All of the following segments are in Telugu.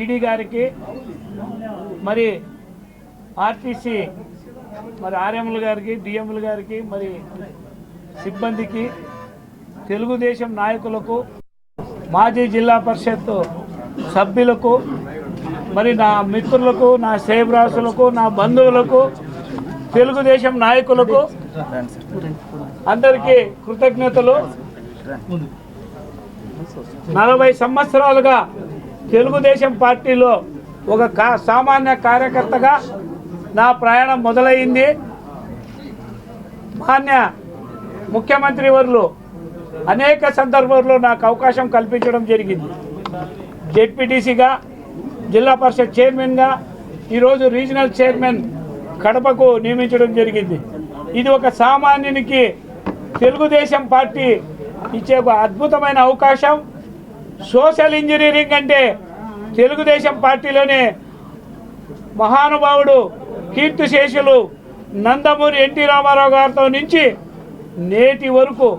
ఈడీ గారికి మరి ఆర్టీసీ మరి ఆర్ఎంల గారికి డిఎంల గారికి మరి సిబ్బందికి తెలుగుదేశం నాయకులకు మాజీ జిల్లా పరిషత్ సభ్యులకు మరి నా మిత్రులకు నా శ్రేయభిలాషులకు నా బంధువులకు తెలుగుదేశం నాయకులకు అందరికీ కృతజ్ఞతలు. 40 సంవత్సరాలుగా తెలుగుదేశం పార్టీలో ఒక సామాన్య కార్యకర్తగా నా ప్రయాణం మొదలైంది. మాన్య ముఖ్యమంత్రి వర్యులు అనేక సందర్భాల్లో నాకు అవకాశం కల్పించడం జరిగింది. జెడ్పీటీసీగా, జిల్లా పరిషత్ చైర్మన్గా, ఈరోజు రీజనల్ చైర్మన్ కడపకు నియమించడం జరిగింది. ఇది ఒక సామాన్యునికి తెలుగుదేశం పార్టీ ఇచ్చే ఒక అద్భుతమైన అవకాశం. సోషల్ ఇంజనీరింగ్ అంటే తెలుగుదేశం పార్టీలోనే మహానుభావుడు కీర్తిశేషులు నందమూరి ఎన్టీ రామారావు గారితో నుంచి నేటి వరకు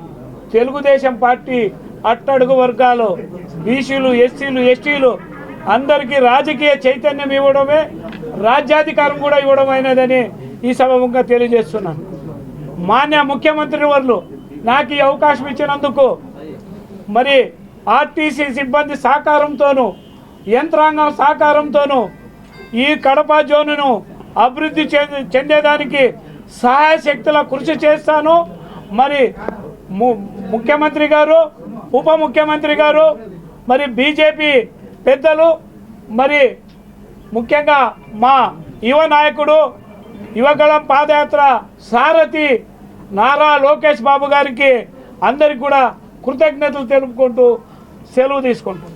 తెలుగుదేశం పార్టీ అట్టడుగు వర్గాలు, బీసీలు, ఎస్సీలు, ఎస్టీలు అందరికీ రాజకీయ చైతన్యం ఇవ్వడమే, రాజ్యాధికారం కూడా ఇవ్వడమైనదని ఈ సభముగా తెలియజేస్తున్నాను. మాన్య ముఖ్యమంత్రి వర్యులు నాకు ఈ అవకాశం ఇచ్చినందుకు మరి ఆర్టీసీ సిబ్బంది సహకారంతోనూ, యంత్రాంగం సహకారంతోనూ ఈ కడప జోనును అభివృద్ధి చెందేదానికి సహాయ శక్తుల కృషి చేస్తాను. మరి ముఖ్యమంత్రి గారు, ఉప ముఖ్యమంత్రి గారు, మరి బీజేపీ పెద్దలు, మరి ముఖ్యంగా మా యువ నాయకుడు, యువగళం పాదయాత్ర సారథి నారా లోకేష్ బాబు గారికి అందరికి కూడా కృతజ్ఞతలు తెలుపుకుంటూ సెలవు తీసుకుంటున్నాను.